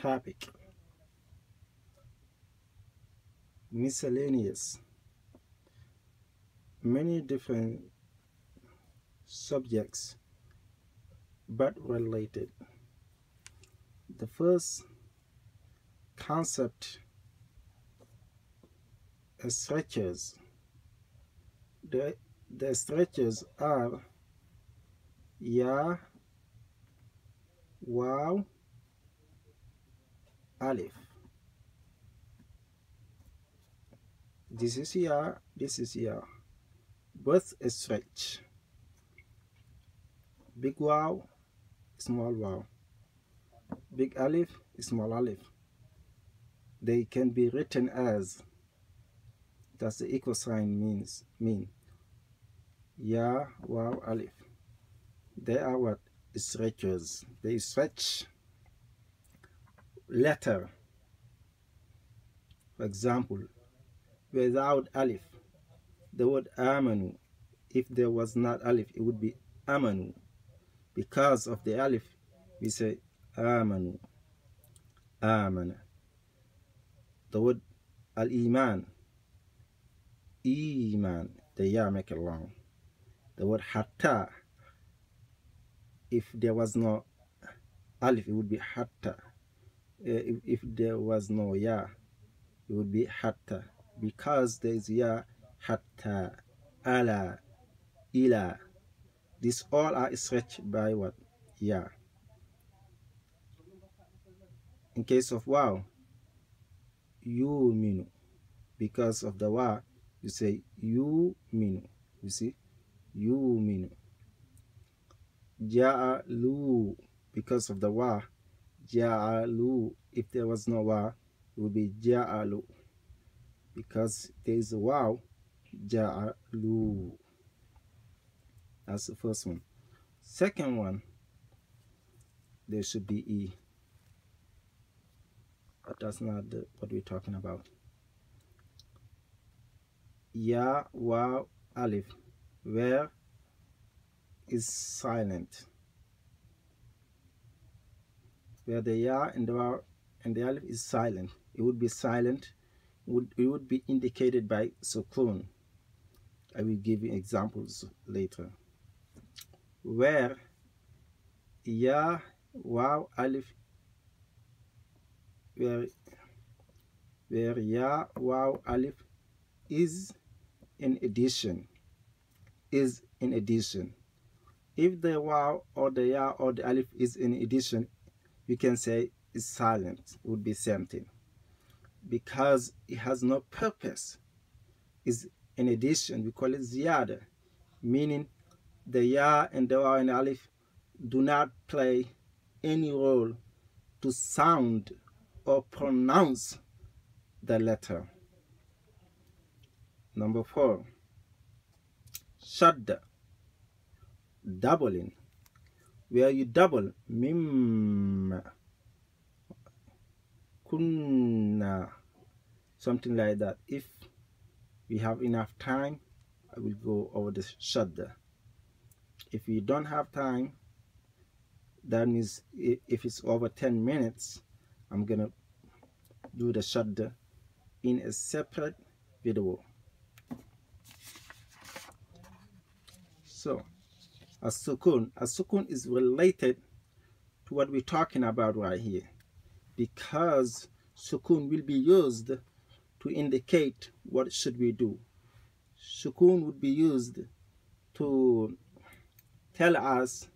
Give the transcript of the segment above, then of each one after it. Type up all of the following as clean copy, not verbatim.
topic. Miscellaneous. Many different subjects, but related. The first concept is stretchers. The stretchers are ya, waw, alif. This is ya, this is ya. Both stretch. Big waw, small waw. Big alif, small alif. They can be written as, that's the equal sign mean. Ya, waw, alif. They are what? Stretchers. They stretch letter. For example, without alif, the word amanu, if there was not alif, it would be amanu. Because of the alif, we say amanu, amana. The word al-iman, iman, the ya make it long. The word hatta, if there was no alif, it would be hatta. If there was no ya, it would be hatta. Because there is ya, hatta, ala, ila. These all are stretched by what? Ya. In case of waw, yuminu. Because of the wa, you say yuminu. You see? Yuminu. Ja'alu. Because of the wa, ja'alu. If there was no wa, it would be ja'alu. Because there is a waw, ja'alu. That's the first one. Second one, there should be e. But that's not what we're talking about. Ya, waw, alif. Where is silent? Where the ya and the waw and the alif is silent, it would be silent. It would be indicated by sukun. I will give you examples later. Where ya, waw, alif, where ya, waw, alif is in addition. Is in addition. If the waw or the ya or the alif is in addition, you can say it's silent. It would be same thing. Because it has no purpose. Is in addition, we call it ziyada, meaning the ya and the waw and the alif do not play any role to sound or pronounce the letter. Number 4, shadda, doubling. Where you double mim, kunna, something like that. If we have enough time, I will go over the shadda. If we don't have time, that means if it's over 10 minutes, I'm gonna do the shadda in a separate video. So as-sukun is related to what we're talking about right here, because sukun will be used to indicate what should we do. Sukun would be used to tell us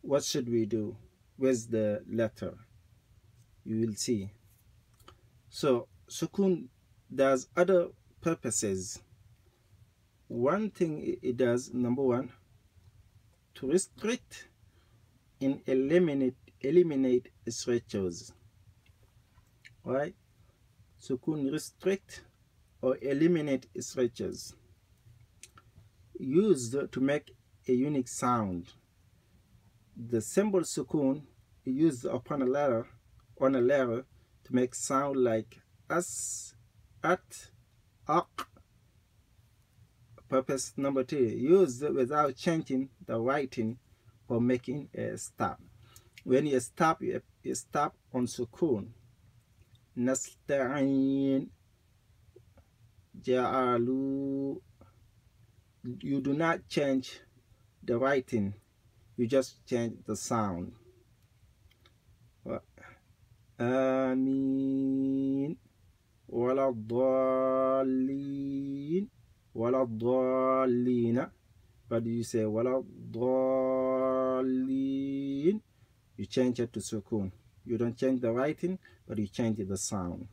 what should we do with the letter. You will see. So sukun does other purposes. One thing it does, number 1, to restrict and eliminate stretchers. Right? Sukun restrict or eliminate stretchers. Used to make a unique sound. The symbol sukun is used upon a letter to make sound like as, at, ak. Purpose number 2, used without changing the writing for making a stop. When you stop on sukun. Nasta'in, ja'alu. You do not change the writing, you just change the sound. Amin. Wala dallin. Wala dallina. But you say wala dallin, you change it to sukun. You don't change the writing, but you change the sound.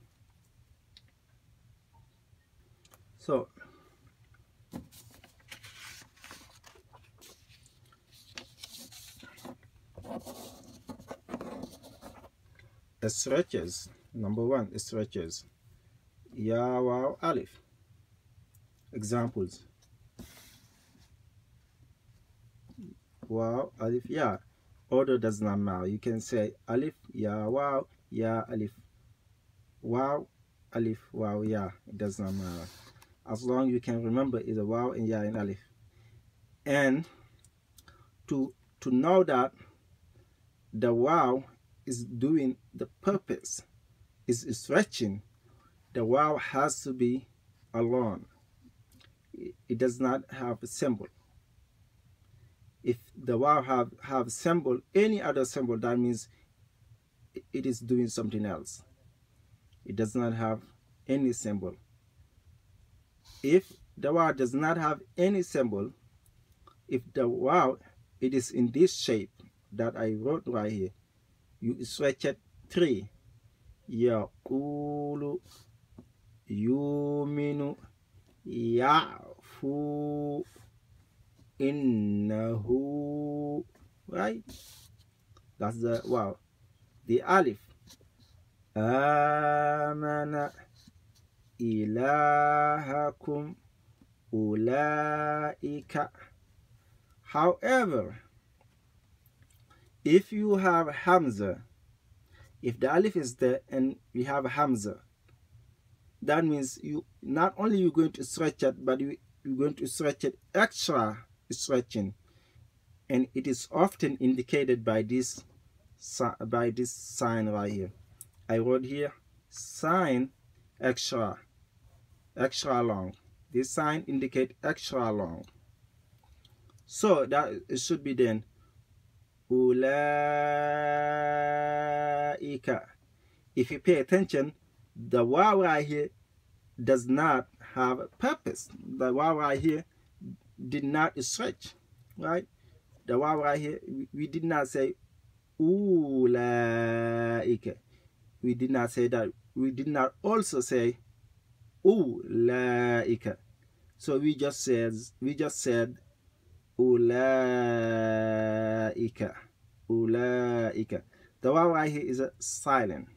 So stretches. Number one, stretches. Ya, waw, alif. Examples. Waw, alif, ya. Order does not matter. You can say alif, ya, waw, ya, alif. Waw, alif, waw, ya. It does not matter. As long as you can remember either waw and ya and alif. And to know that the waw is doing the purpose, is stretching, the waw has to be alone. It does not have a symbol. If the waw have symbol, any other symbol, that means it is doing something else. It does not have any symbol. If the waw does not have any symbol, if the waw, it is in this shape that I wrote right here, you stretch it 3. Yaqulu, yuminu, ya'fu, innahu. Right? That's the waw. The alif. Amana ilahakum ulaika. However, if you have hamza, if the alif is there and we have hamza, that means you not only you're going to stretch it, but you're going to stretch it extra stretching, and it is often indicated by this sign right here. I wrote here sign extra long. This sign indicate extra long. So that it should be then ulaika. If you pay attention, the waw right here does not have a purpose. The waw right here did not stretch, right? The waw right here, we did not say ulaika. We did not say that. We did not also say ulaika. So we just said ulaika. Ulaika. The waw right here is a silent.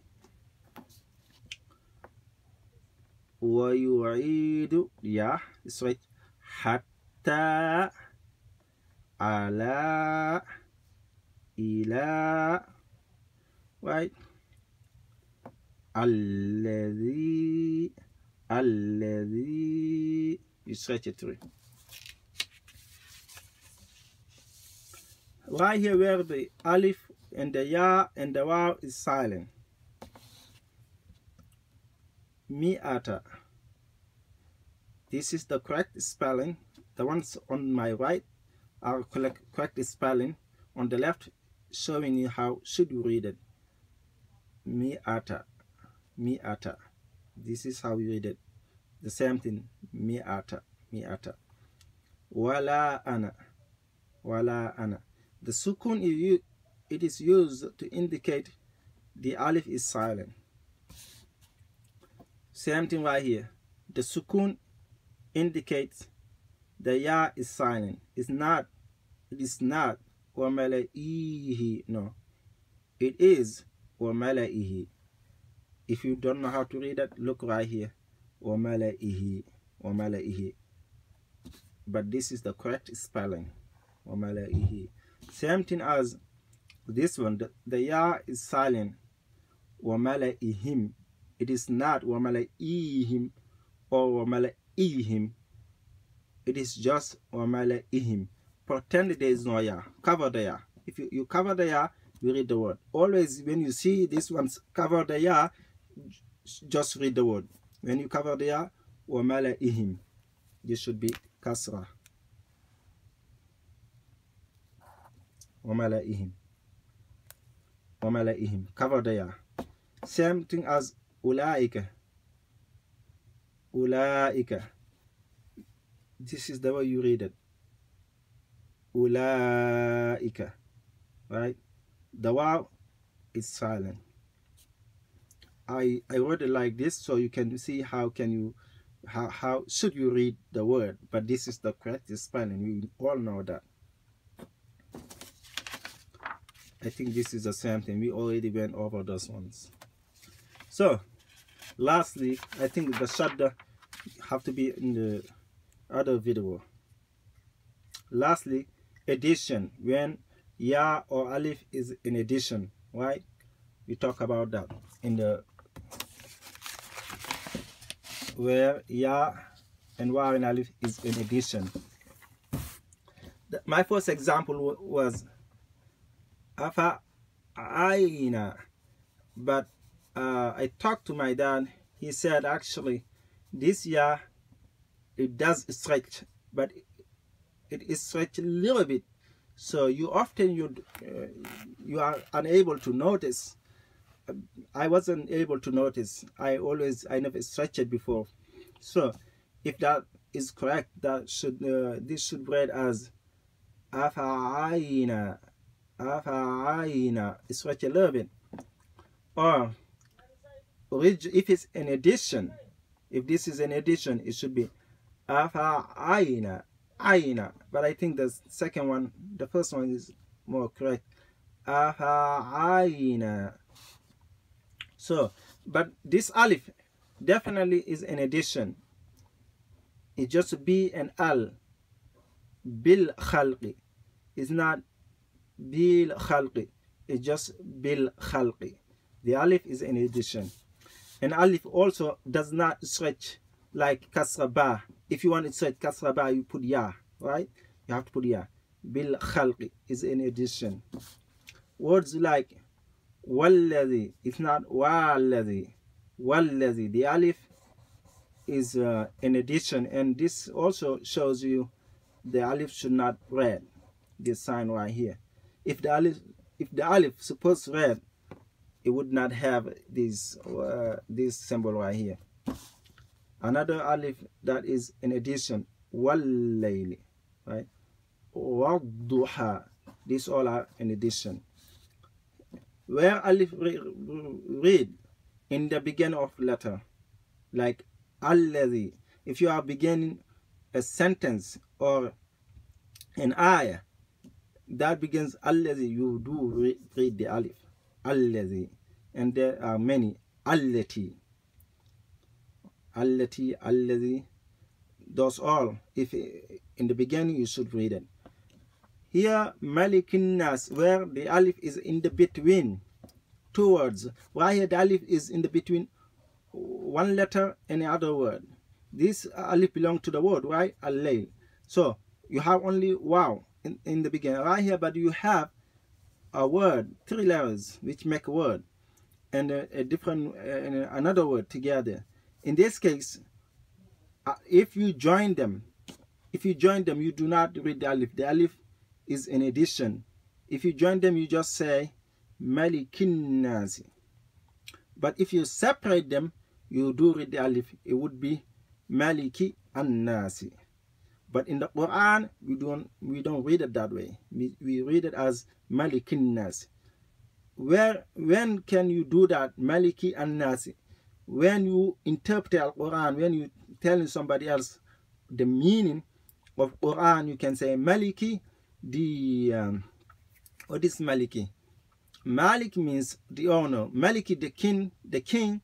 Wa yu'idu, yeah, it's right. Hatta, ala, ila, right? Alladhi, you stretch it through. Right here where the alif and the ya and the waw is silent. Mi'ata. This is the correct spelling. The ones on my right are correct spelling. On the left, showing you how should you read it. Mi'ata. Mi'ata. This is how you read it. The same thing. Mi'ata. Mi'ata. Wala ana. Wala ana. The sukun it is used to indicate the alif is silent. Same thing right here. The sukun indicates the ya is silent. It is not wa mala'ihi. No. It is wa mala'ihi. If you don't know how to read it, look right here. Wa mala'ihi. Wa mala'ihi. But this is the correct spelling. Wa mala'ihi. Same thing as this one. The ya is silent. Wa mala'ihim. It is not wa mala'ihim or wa mala'ihim. It is just wa mala'ihim. Pretend there is no ya. Cover the ya. If you cover the ya, we read the word. Always when you see this ones cover the ya, just read the word. When you cover the ya, وَمَلَئِهِمْ, this should be kasra. وَمَلَئِهِمْ, وَمَلَئِهِمْ, cover the ya. Same thing as أُولَٰئِكَ, أُولَٰئِكَ. This is the way you read it. أُولَٰئِكَ, right? The waw is silent. I wrote it like this so you can see how should you read the word, but this is the correct spelling. We all know that. I think this is the same thing. We already went over those ones. So lastly, I think the shadda have to be in the other video. Lastly, addition, when ya or alif is in addition, right? We talk about that in the where ya and waw and alif is in addition. My first example was afa aina, but I talked to my dad. He said actually this ya, it does stretch, but it is stretched a little bit, so you often you are unable to notice. I wasn't able to notice. I never stretched it before. So if that is correct, that should this should read as afa'ayna, afa'ayna, stretch a little bit. Or if it's an addition, if this is an addition, it should be afa'ayna, ayna. But I think the second one, the first one is more correct. Afa'ayna. So, but this alif definitely is an addition. It just be an al. Bil khalqi. It's not bil khalqi. It's just bil khalqi. The alif is an addition. And alif also does not stretch like kasra ba. If you want to stretch kasra ba, you put ya, right? You have to put ya. Bil khalqi is an addition. Words like walladhi, it's not walladhi. Walladhi, the alif is an addition, and this also shows you the alif should not read. This sign right here. If the alif supposed to read, it would not have this symbol right here. Another alif that is an addition, wallayli, right? Wadduha, these all are an addition. Where alif read in the beginning of letter, like alladhi. If you are beginning a sentence or an ayah that begins alladhi, you do read the alif, alladhi. And there are many, allati, allati, alladhi. Those all, if in the beginning you should read it. Here, Malikin Nas, where the alif is in the between two words. Why here the alif is in the between one letter and another word? This alif belongs to the word, right? Al-layl. So you have only waw in the beginning right here, but you have a word, 3 letters, which make a word, and a different another word together. In this case, if you join them, you do not read the alif. The alif is an addition. If you join them, you just say Malikin Nasi. But if you separate them, you do read the alif. It would be Maliki an-Nasi. But in the Quran, we don't read it that way. We read it as Malikin Nasi. When can you do that, Maliki an-Nasi? When you interpret the Quran, when you telling somebody else the meaning of Quran, you can say Maliki. What is Maliki? Malik means the owner. Maliki, the king,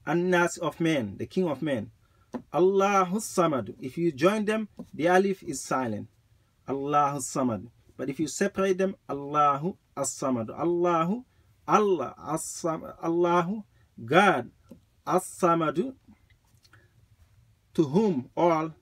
and Nas of men, the king of men. Allahu Samad. If you join them, the alif is silent. Allahu Samad. But if you separate them, Allahu As-Samad. Allahu, Allah, As-Samad. Allahu, God, As-Samad, to whom all